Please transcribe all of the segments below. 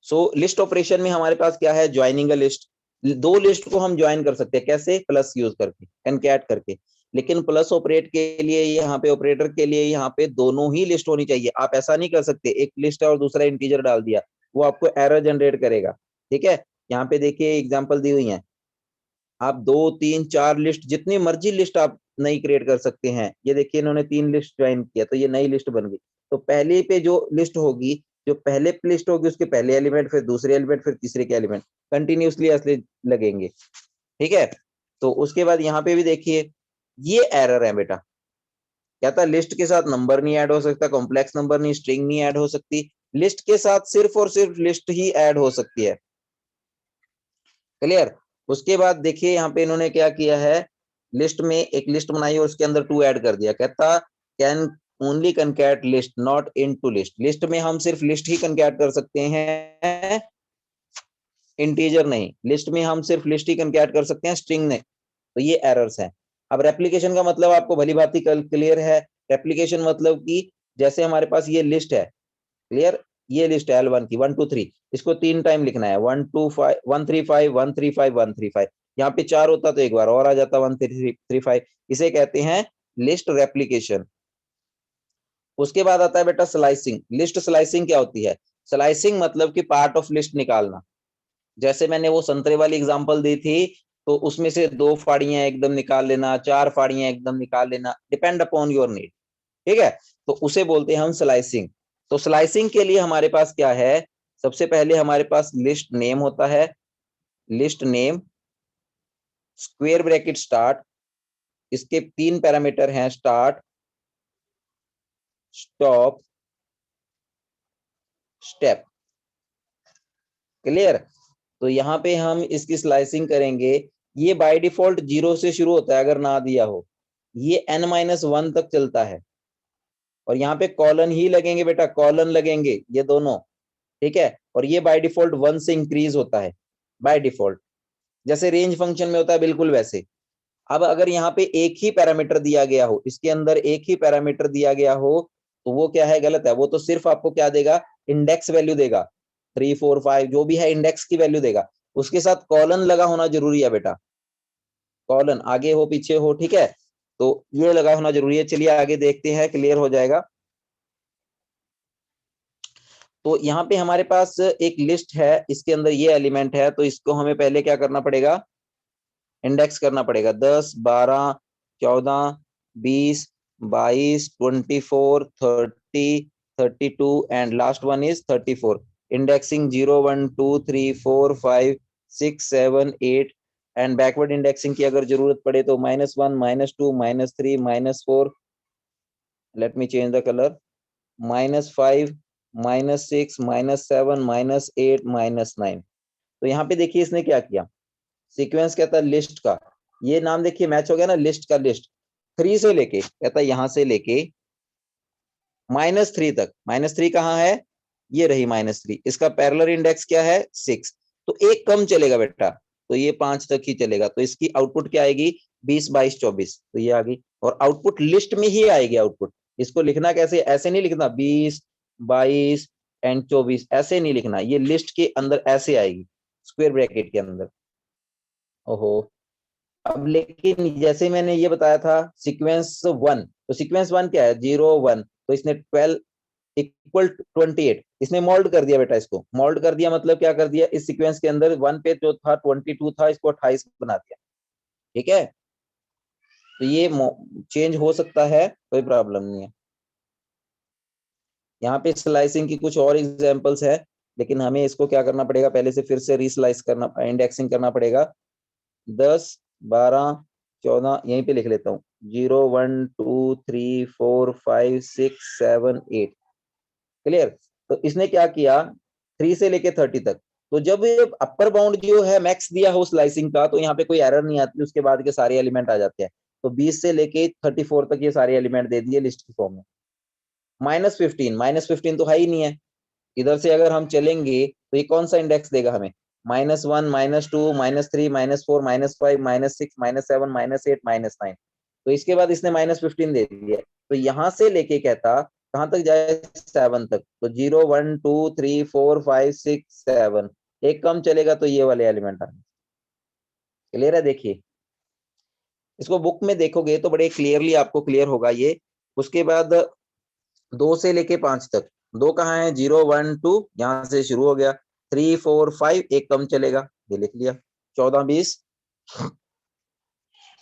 सो list operation में हमारे पास क्या है, ज्वाइनिंग अ लिस्ट। दो लिस्ट को हम ज्वाइन कर सकते हैं, कैसे, प्लस यूज करके, कनकैट करके। लेकिन प्लस ऑपरेट के लिए यहाँ पे, ऑपरेटर के लिए यहाँ पे दोनों ही लिस्ट होनी चाहिए। आप ऐसा नहीं कर सकते एक लिस्ट है और दूसरा इंटीजर डाल दिया, वो आपको एरर जनरेट करेगा। ठीक है, यहाँ पे देखिए एग्जांपल दी हुई है, आप 2 3 4 लिस्ट, जितनी मर्जी लिस्ट आप नई क्रिएट कर सकते हैं। ये देखिए इन्होंने 3 लिस्ट ज्वाइन किया तो ये नई लिस्ट बन गई। तो पहले पे जो लिस्ट होगी, जो पहले लिस्ट होगी उसके पहले एलिमेंट, फिर दूसरे एलिमेंट, फिर तीसरे के एलिमेंट, कंटिन्यूसली ऐसे लगेंगे। ठीक है, तो उसके बाद यहाँ पे भी देखिए ये एरर है बेटा, क्या था, लिस्ट के साथ नंबर नहीं ऐड हो सकता, कॉम्प्लेक्स नंबर नहीं, स्ट्रिंग नहीं ऐड हो सकती, लिस्ट के साथ सिर्फ और सिर्फ लिस्ट ही ऐड हो सकती है। क्लियर। उसके बाद देखिए यहाँ पे इन्होंने क्या किया है, लिस्ट में एक लिस्ट बनाई और उसके अंदर 2 ऐड कर दिया। कहता can only concat list not into list. List में हम सिर्फ लिस्ट ही कनकैट कर सकते हैं, इंटीजर नहीं। लिस्ट में हम सिर्फ लिस्ट ही कनकैट कर सकते हैं, स्ट्रिंग नहीं। तो ये एरर्स हैं। अब रेप्लिकेशन का मतलब आपको भली भांति क्लियर है। रेप्लिकेशन मतलब कि जैसे हमारे पास ये लिस्ट है, क्लियर, ये लिस्ट है L1 की 1 2 3, इसको 3 टाइम लिखना है, 1 2 5 1 3 5 1 3 5 1 3 5। यहाँ पे 4 होता तो एक बार और आ जाता 1 3 3 5। इसे कहते हैं लिस्ट रेप्लिकेशन। उसके बाद आता है बेटा स्लाइसिंग। लिस्ट स्लाइसिंग क्या होती है, स्लाइसिंग मतलब कि पार्ट ऑफ लिस्ट निकालना। जैसे मैंने वो संतरे वाली एग्जांपल दी थी, तो उसमें से 2 फाड़ियां एकदम निकाल लेना, 4 फाड़ियां एकदम निकाल लेना, डिपेंड अपॉन योर नीड। ठीक है, तो उसे बोलते हैं हम स्लाइसिंग। तो स्लाइसिंग के लिए हमारे पास क्या है, सबसे पहले हमारे पास लिस्ट नेम होता है, list name square bracket start, इसके 3 पैरामीटर हैं, स्टार्ट, स्टॉप, स्टेप। क्लियर। तो यहाँ पे हम इसकी स्लाइसिंग करेंगे। ये बाय डिफॉल्ट 0 से शुरू होता है अगर ना दिया हो, ये n-1 तक चलता है, और यहाँ पे कॉलन ही लगेंगे बेटा, कॉलन लगेंगे ये दोनों। ठीक है, और ये बाय डिफॉल्ट 1 से इंक्रीज होता है, बाय डिफॉल्ट, जैसे रेंज फंक्शन में होता है बिल्कुल वैसे। अब अगर यहाँ पे एक ही पैरामीटर दिया गया हो, इसके अंदर एक ही पैरामीटर दिया गया हो, तो वो क्या है, गलत है। वो तो सिर्फ आपको क्या देगा, इंडेक्स वैल्यू देगा, 3 4 5 जो भी है इंडेक्स की वैल्यू देगा। उसके साथ कॉलन लगा होना जरूरी है बेटा, कॉलन आगे हो पीछे हो। ठीक है, तो ये लगा होना जरूरी है। चलिए आगे देखते हैं, क्लियर हो जाएगा। तो यहाँ पे हमारे पास एक लिस्ट है, इसके अंदर ये एलिमेंट है, तो इसको हमें पहले क्या करना पड़ेगा, इंडेक्स करना पड़ेगा। 10 12 14 20 22 24 30 32 and last one is 34। Indexing 0 1 2 3 4 5 6 7 8 and backward indexing की अगर जरूरत पड़े तो -1 -2 -3 -4, let me change the colour, -5 -6 -7 -8 -9। तो यहाँ पे देखिए इसने क्या किया, सीक्वेंस कहता है लिस्ट का, ये नाम देखिए मैच हो गया ना, लिस्ट का लिस्ट 3 से लेके, कहता है यहाँ से लेके -3 तक। -3 कहाँ है, ये रही -3, इसका पैरेलल इंडेक्स क्या है 6, तो एक कम चलेगा बेटा, तो ये 5 तक ही चलेगा। तो इसकी आउटपुट क्या आएगी, 20 22 24, तो ये आ गई, और आउटपुट लिस्ट में ही आएगी आउटपुट। इसको लिखना कैसे, ऐसे नहीं लिखना 20 22 एंड 24, ऐसे नहीं लिखना, ये लिस्ट के अंदर ऐसे आएगी, स्क्वायर ब्रैकेट के अंदर। ओहो, अब लेकिन जैसे मैंने ये बताया था सीक्वेंस 1, तो सीक्वेंस 1 क्या है, 0 1, तो इसने 12 इक्वल 28, इसने मोल्ड कर दिया बेटा, इसको मोल्ड कर दिया मतलब क्या कर दिया, इस सीक्वेंस के अंदर 1 पे जो था 22 था, इसको 28 बना दिया। ठीक है, तो ये चेंज हो सकता है, कोई प्रॉब्लम नहीं है। यहाँ पे स्लाइसिंग की कुछ और एग्जांपल्स है, लेकिन हमें इसको क्या करना पड़ेगा, पहले से फिर से रीस्लाइस करना, इंडेक्सिंग करना पड़ेगा। 10 12 14 यहीं पे लिख लेता हूँ, 0 1 2 3 4 5 6 7 8। क्लियर। तो इसने क्या किया, 3 से लेके 30 तक, तो जब ये अपर बाउंड जो है मैक्स दिया हो स्लाइसिंग का, तो यहाँ पे कोई एरर नहीं आती, उसके बाद के सारे एलिमेंट आ जाते हैं। तो 20 से लेके 34 तक ये सारे एलिमेंट दे दिए लिस्ट की फॉर्म में। -15 तो है ही नहीं है, इधर से अगर हम चलेंगे तो ये कौन सा इंडेक्स देगा हमें, -1 -2 -3 -4 -5 -6 -7 -8 -9। तो इसके बाद इसने -15 दे दिया, तो यहां से लेके कहता कहाँ तक जाए, 7 तक। तो 0 1 2 3 4 5 6 7, एक कम चलेगा तो ये वाले एलिमेंट आएंगे। क्लियर है? देखिए इसको बुक में देखोगे तो बड़े क्लियरली आपको क्लियर होगा ये। उसके बाद 2 से लेके 5 तक, 2 कहाँ है, 0 1 2 यहाँ से शुरू हो गया, 3 4 5 एक कम चलेगा, ये लिख लिया, 14 20,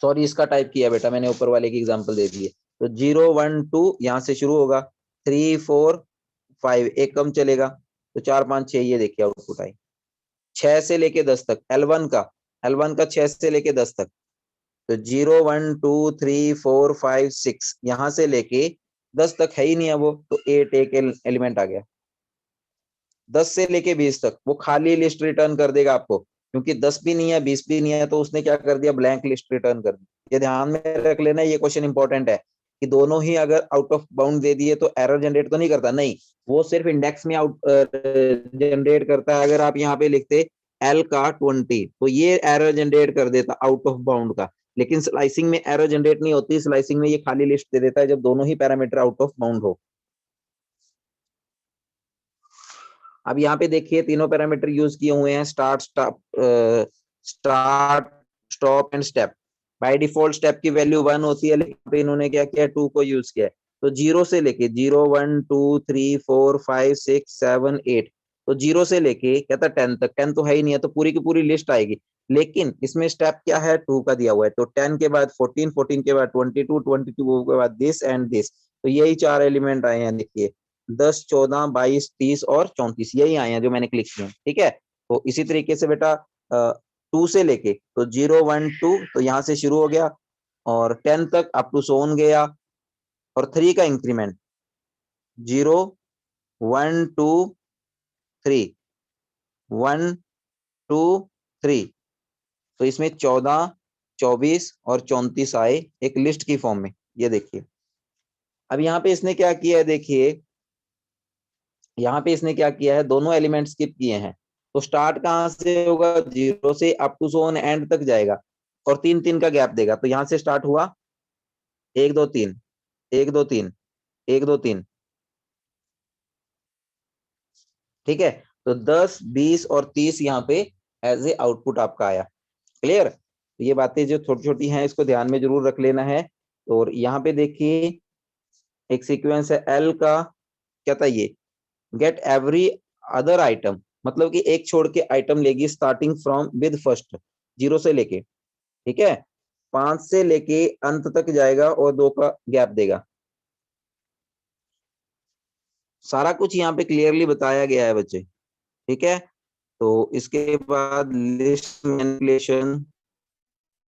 सॉरी इसका टाइप किया बेटा मैंने, ऊपर वाले की एग्जांपल दे दिए। तो 0 1 2 यहाँ से शुरू होगा, 3 4 5 एक कम चलेगा, तो 4 5 6, ये देखिए आउटपुट आई। 6 से लेके 10 तक L1 का, L1 का 6 से लेके 10 तक, तो 0 1 2 3 4 5 6 यहाँ से लेके 10 तक है ही नहीं है वो, तो 8 एक एलिमेंट आ गया। 10 से लेके 20 तक वो खाली लिस्ट रिटर्न कर देगा आपको, क्योंकि 10 भी नहीं है 20 भी नहीं है, तो उसने क्या कर दिया, ब्लैंक लिस्ट रिटर्न कर दी। ये ध्यान में रख लेना, ये क्वेश्चन इंपॉर्टेंट है कि दोनों ही अगर आउट ऑफ बाउंड दे दिए तो एरर जनरेट तो नहीं करता, नहीं, वो सिर्फ इंडेक्स में आउट जनरेट करता है। अगर आप यहाँ पे लिखते L का 20 तो ये एरर जनरेट कर देता आउट ऑफ बाउंड का, लेकिन स्लाइसिंग में एरर जनरेट नहीं होती, स्लाइसिंग में ये खाली लिस्ट दे देता है जब दोनों ही पैरामीटर आउट ऑफ बाउंड हो। अब यहाँ पे देखिए तीनों पैरामीटर यूज किए हुए हैं, start stop and step. By default step की वैल्यू 1 होती है, लेकिन इन्होंने क्या किया, 2 को यूज किया है। तो 0 से लेके 0 1 2 3 4 5 6 7 8, तो 0 से लेके कहता 10 तक, 10 तो है ही नहीं है, तो पूरी की पूरी लिस्ट आएगी। लेकिन इसमें स्टेप क्या है, 2 का दिया हुआ है, तो 10 के बाद 14, 14 के बाद 22, 22 के बाद दिस एंड दिस, तो यही 4 एलिमेंट आए हैं देखिए, 10 14 22 30 और 34, यही आए हैं जो मैंने क्लिक किए, ठीक है। तो इसी तरीके से बेटा 2 से लेके, तो 0 1 2 तो यहाँ से शुरू हो गया और 10 तक अप टू सोन गया, और 3 का इंक्रीमेंट 0 1 2 3 1 2 3, तो इसमें 14 24 और 34 आए एक लिस्ट की फॉर्म में, ये देखिए। अब यहाँ पे इसने क्या किया है, देखिए यहाँ पे इसने क्या किया है, दोनों एलिमेंट स्किप किए हैं। तो स्टार्ट कहाँ से होगा, 0 से अप टू सोन एंड तक जाएगा और 3 3 का गैप देगा। तो यहाँ से स्टार्ट हुआ 1 2 3 1 2 3 1 2 3, ठीक है। तो 10 20 और 30 यहाँ पे एज ए आउटपुट आपका आया। क्लियर? तो ये बातें जो छोटी छोटी हैं इसको ध्यान में जरूर रख लेना है। और यहाँ पे देखिए एक सीक्वेंस है एल का, क्या था ये, गेट एवरी अदर आइटम, मतलब कि एक छोड़ के आइटम लेगी स्टार्टिंग फ्रॉम विद फर्स्ट, 0 से लेके, ठीक है, 5 से लेके अंत तक जाएगा और 2 का गैप देगा। सारा कुछ यहाँ पे क्लियरली बताया गया है बच्चे, ठीक है। तो इसके बाद लिस्ट मैनिपुलेशन,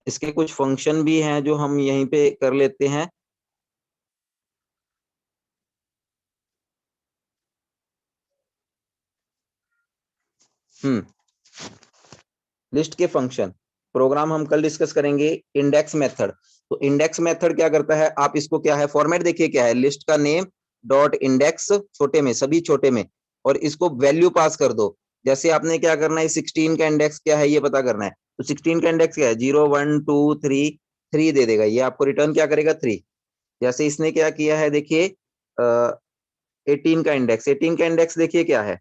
इसके कुछ फंक्शन भी हैं जो हम यहीं पे कर लेते हैं। लिस्ट के फंक्शन प्रोग्राम हम कल डिस्कस करेंगे। इंडेक्स मेथड, तो इंडेक्स मेथड क्या करता है, आप इसको क्या है, फॉर्मेट देखिए क्या है, लिस्ट का नेम डॉट इंडेक्स, छोटे में सभी छोटे में, और इसको वैल्यू पास कर दो। जैसे आपने क्या करना है, 16 का इंडेक्स क्या है ये पता करना है, तो 16 का इंडेक्स क्या है, 0 1 2 3 3 दे देगा, ये आपको रिटर्न क्या करेगा, 3। जैसे इसने क्या किया है देखिए 18 का इंडेक्स, 18 का इंडेक्स देखिए क्या है,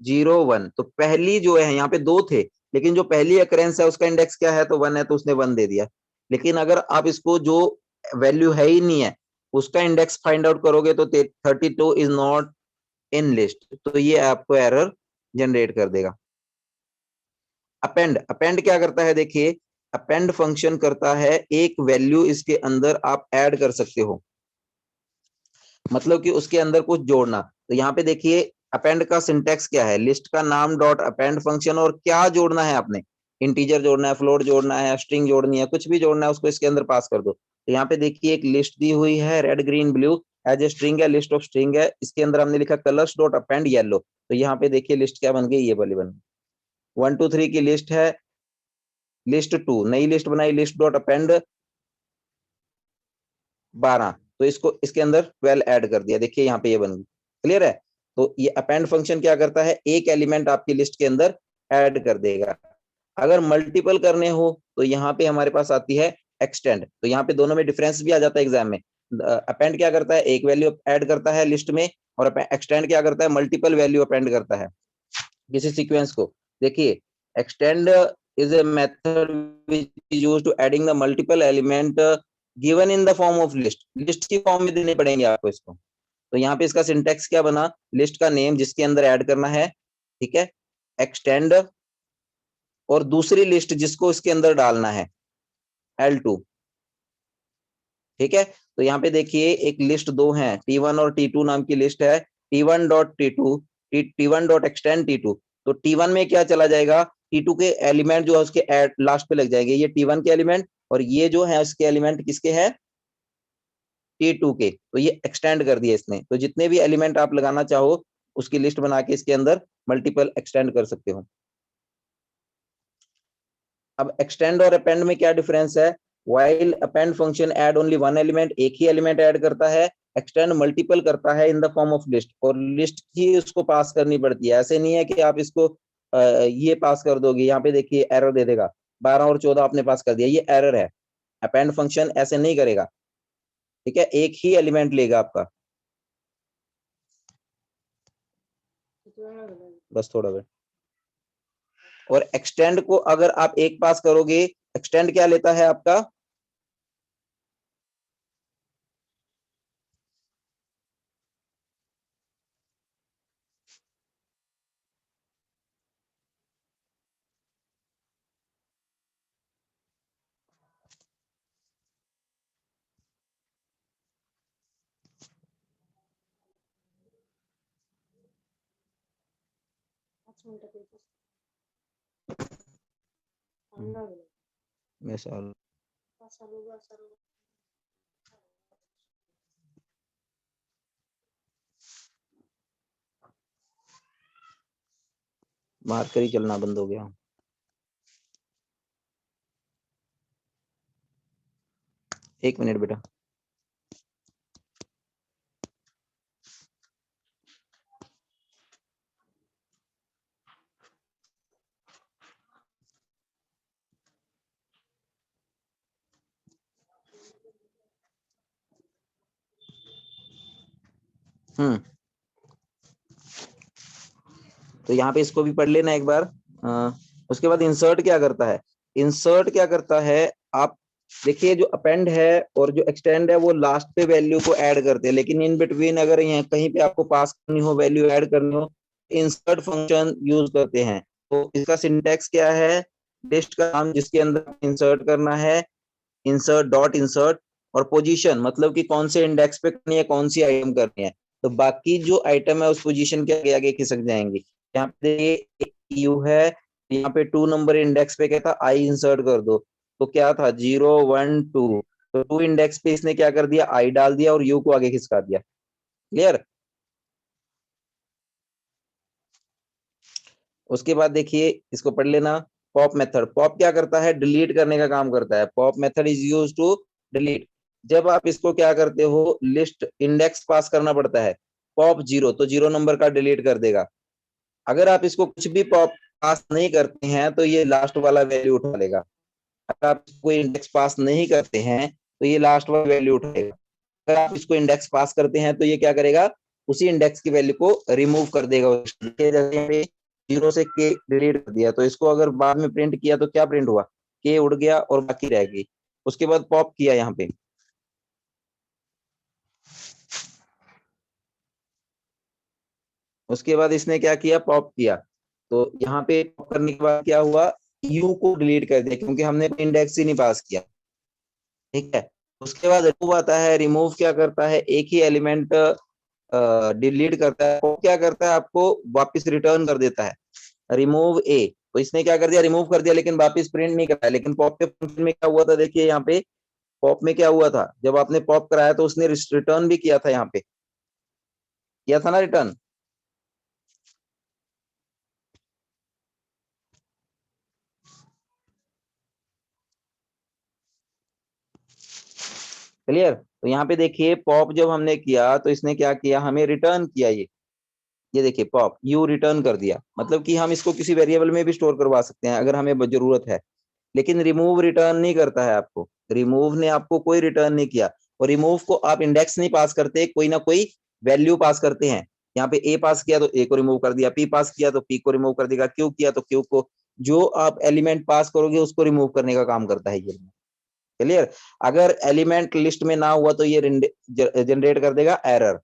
0 1, तो पहली जो है यहाँ पे 2 थे, लेकिन जो पहली अकरेंस है उसका इंडेक्स क्या है, तो 1 है, तो उसने 1 दे दिया। लेकिन अगर आप इसको जो वैल्यू है ही नहीं है उसका इंडेक्स फाइंड आउट करोगे तो 32 इज नॉट इन लिस्ट, तो ये आपको एरर जनरेट कर देगा। अपेंड, अपेंड क्या करता है देखिए, अपेंड फंक्शन करता है एक वैल्यू इसके अंदर आप ऐड कर सकते हो, मतलब कि उसके अंदर कुछ जोड़ना। तो यहाँ पे देखिए अपेंड का सिंटेक्स क्या है, लिस्ट का नाम डॉट अपेंड फंक्शन, और क्या जोड़ना है आपने, इंटीजर जोड़ना है, फ्लोट जोड़ना है, स्ट्रिंग जोड़नी है, कुछ भी जोड़ना है उसको इसके अंदर पास कर दो। तो यहाँ पे देखिए एक लिस्ट दी हुई है red green blue, as a string है, लिस्ट ऑफ स्ट्रिंग है, इसके अंदर हमने लिखा कलर्स डॉट अपेंड येलो, तो यहाँ पे देखिए लिस्ट क्या बन गई, ये वाली बन गई। 1 2 3 की लिस्ट है, लिस्ट 2 नई लिस्ट बनाई, लिस्ट डॉट अपेंड 12, तो इसको इसके अंदर 12 ऐड कर दिया, देखिए यहाँ पे ये बन गई। क्लियर है? तो ये अपेंड फंक्शन क्या करता है, एक एलिमेंट आपकी लिस्ट के अंदर ऐड कर देगा। अगर मल्टीपल करने हो तो यहाँ पे हमारे पास आती है एक्सटेंड, तो यहाँ पे दोनों में डिफरेंस भी आ जाता है एग्जाम में। अपेंड क्या करता है, एक वैल्यू ऐड करता है लिस्ट में, और एक्सटेंड क्या करता है, मल्टीपल वैल्यू अपेंड करता है किसी सीक्वेंस को। देखिए extend is a method which is used to adding the multiple element given in the form of list। List की फॉर्म में देने पड़ेंगे आपको इसको। तो यहाँ पे इसका सिंटेक्स क्या बना, लिस्ट का नेम जिसके अंदर ऐड करना है, ठीक है, एक्सटेंड, और दूसरी लिस्ट जिसको इसके अंदर डालना है L2, ठीक है। तो यहाँ पे देखिए एक लिस्ट दो है, T1 और T2 नाम की लिस्ट है, T1 dot T2, T1 dot extend T2। तो T1 में क्या चला जाएगा, T2 के एलिमेंट जो है उसके लास्ट पे लग जाएंगे, ये T1 के एलिमेंट, और ये जो है उसके एलिमेंट किसके हैं, T2 के। तो ये एक्सटेंड कर दिया इसने। तो जितने भी एलिमेंट आप लगाना चाहो उसकी लिस्ट बना के इसके अंदर मल्टीपल एक्सटेंड कर सकते हो। अब एक्सटेंड और अपेंड में क्या डिफरेंस है, while append function add only one element, एक ही एलिमेंट ऐड करता है, एक्सटेंड मल्टीपल करता है in the form of list, और लिस्ट ही उसको पास करनी पड़ती है। ऐसे नहीं है कि आप इसको ये पास कर दोगे, यहाँ पे देखिए एरर दे देगा, 12 और 14 आपने पास कर दिया, ये एरर है। अपेंड फंक्शन ऐसे नहीं करेगा, ठीक है, एक ही एलिमेंट लेगा आपका। बस थोड़ा वेट। और एक्सटेंड को अगर आप एक पास करोगे, एक्सटेंड क्या लेता है आपका, मिसाल मार्कर ही चलना बंद हो गया। एक मिनट बेटा। तो यहाँ पे इसको भी पढ़ लेना एक बार। उसके बाद इंसर्ट क्या करता है, इंसर्ट क्या करता है, आप देखिए जो अपेंड है और जो एक्सटेंड है वो लास्ट पे वैल्यू को ऐड करते हैं, लेकिन इन बिटवीन अगर यहाँ कहीं पे आपको पास करनी हो, वैल्यू ऐड करनी हो, इंसर्ट फंक्शन यूज करते हैं। तो इसका सिंटेक्स क्या है, लिस्ट का नाम जिसके अंदर इंसर्ट करना है, इंसर्ट डॉट इंसर्ट, और पोजीशन मतलब कि कौन से इंडेक्स पे करनी है, कौन सी आइटम करनी है। तो बाकी जो आइटम है उस पोजीशन के आगे आगे खिसक जाएंगी। यहाँ पे यू है, यहाँ पे 2 नंबर इंडेक्स पे कहता आई इंसर्ट कर दो, तो क्या था 0 1 2, तो 2 इंडेक्स पे इसने क्या कर दिया, आई डाल दिया और यू को आगे खिसका दिया। क्लियर। उसके बाद देखिए इसको पढ़ लेना, पॉप मेथड। पॉप क्या करता है, डिलीट करने का काम करता है। Pop method is used to delete. जब आप इसको क्या करते हो, लिस्ट इंडेक्स पास करना पड़ता है, पॉप 0, तो 0 नंबर का डिलीट कर देगा। अगर आप इसको कुछ भी पॉप पास नहीं करते हैं तो ये लास्ट वाला वैल्यू उठा लेगा। अगर आप कोई इंडेक्स पास नहीं करते हैं तो ये लास्ट वाला वैल्यू उठाएगा। अगर आप इसको इंडेक्स पास करते हैं तो ये क्या करेगा, उसी इंडेक्स की वैल्यू को रिमूव कर देगा। जैसे 0 से के डिलीट कर दिया, तो इसको अगर बाद में प्रिंट किया तो क्या प्रिंट हुआ, के उड़ गया और बाकी रह गई। उसके बाद पॉप किया यहाँ पे, उसके बाद इसने क्या किया, पॉप किया। तो यहाँ पे पॉप करने के बाद क्या हुआ, यू को डिलीट कर दिया क्योंकि हमने इंडेक्स ही नहीं पास किया, ठीक है। उसके बाद रिमूव आता है, रिमूव क्या करता है, एक ही एलिमेंट डिलीट करता है, वो क्या करता है, आपको वापस रिटर्न कर देता है, रिमूव ए। तो इसने क्या कर दिया, रिमूव कर दिया लेकिन वापस प्रिंट नहीं कराया। लेकिन पॉप के फंक्शन में क्या हुआ था, देखिए यहाँ पे पॉप में क्या हुआ था, जब आपने पॉप कराया तो उसने रिटर्न भी किया था, यहाँ पे किया था ना रिटर्न। क्लियर। तो यहाँ पे देखिए पॉप जब हमने किया तो इसने क्या किया, हमें रिटर्न किया। ये देखिए पॉप यू रिटर्न कर दिया, मतलब कि हम इसको किसी वेरिएबल में भी स्टोर करवा सकते हैं अगर हमें जरूरत है। लेकिन रिमूव रिटर्न नहीं करता है आपको, रिमूव ने आपको कोई रिटर्न नहीं किया। और रिमूव को आप इंडेक्स नहीं पास करते, कोई ना कोई वैल्यू पास करते हैं। यहाँ पे ए पास किया तो ए को रिमूव कर दिया, पी पास किया तो पी को रिमूव कर देगा, क्यू किया तो क्यू को, जो आप एलिमेंट पास करोगे उसको रिमूव करने का काम करता है ये। क्लियर? अगर एलिमेंट लिस्ट में ना हुआ तो ये जनरेट कर देगा एरर।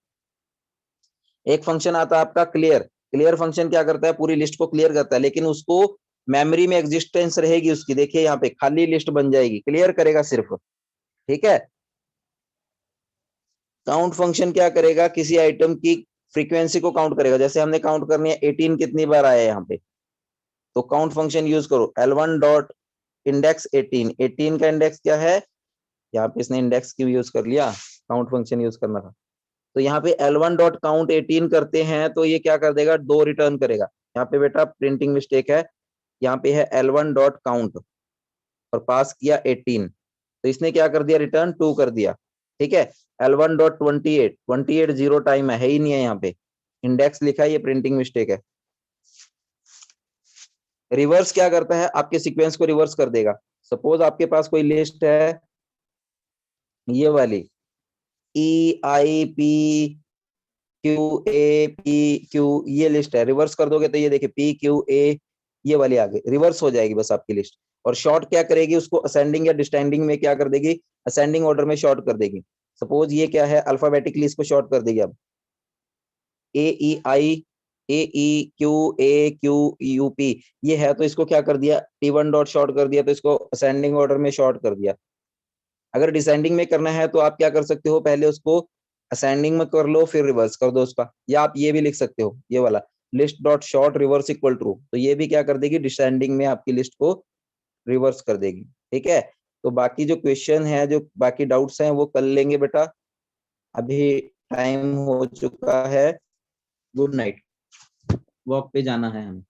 एक फंक्शन आता है आपका क्लियर। क्लियर फंक्शन क्या करता है, पूरी लिस्ट को क्लियर करता है, लेकिन उसको मेमोरी में एग्जिस्टेंस रहेगी उसकी, देखिए यहाँ पे खाली लिस्ट बन जाएगी, क्लियर करेगा सिर्फ। ठीक है। काउंट फंक्शन क्या करेगा, किसी आइटम की फ्रीक्वेंसी को काउंट करेगा। जैसे हमने काउंट करनी है 18 कितनी बार आया है यहाँ पे, तो काउंट फंक्शन यूज करो, L1 डॉट इंडेक्स 18। 18 का इंडेक्स क्या है, यहाँ पे इसने इंडेक्स की यूज कर लिया, काउंट फंक्शन यूज करना था। तो यहाँ पे L1 डॉट काउंट 18 करते हैं तो ये क्या कर देगा, 2 रिटर्न करेगा। यहाँ पे बेटा प्रिंटिंग मिस्टेक है, यहाँ पे है L1 डॉट काउंट और पास किया 18, तो इसने क्या कर दिया, रिटर्न 2 कर दिया। ठीक है। L1 डॉट 28, 28 जीरो टाइम है ही नहीं है, यहाँ पे इंडेक्स लिखा है, ये प्रिंटिंग मिस्टेक है। रिवर्स क्या करता है, आपके सीक्वेंस को रिवर्स कर देगा। सपोज आपके पास कोई लिस्ट है ये वाली EIP QAPQ, ये लिस्ट है, रिवर्स कर दोगे तो ये देखिए PQA ये वाली आ गई, रिवर्स हो जाएगी बस आपकी लिस्ट। और शॉर्ट क्या करेगी, उसको असेंडिंग या डिस्टेंडिंग में क्या कर देगी, असेंडिंग ऑर्डर में शॉर्ट कर देगी। सपोज ये क्या है, अल्फाबेटिकली इसको शॉर्ट कर देगी। अब AEI AEQAQUP ये है, तो इसको क्या कर दिया, T1 डॉट शॉर्ट कर दिया, तो इसको असेंडिंग ऑर्डर में शॉर्ट कर दिया। अगर डिसेंडिंग में करना है तो आप क्या कर सकते हो, पहले उसको असेंडिंग में कर लो फिर रिवर्स कर दो उसका, या आप ये भी लिख सकते हो ये वाला list dot short reverse equal true, तो ये भी क्या कर देगी, डिसेंडिंग में आपकी लिस्ट को रिवर्स कर देगी। ठीक है। तो बाकी जो क्वेश्चन है, जो बाकी डाउट्स हैं वो कर लेंगे बेटा, अभी टाइम हो चुका है। गुड नाइट, वॉक पे जाना है हमें।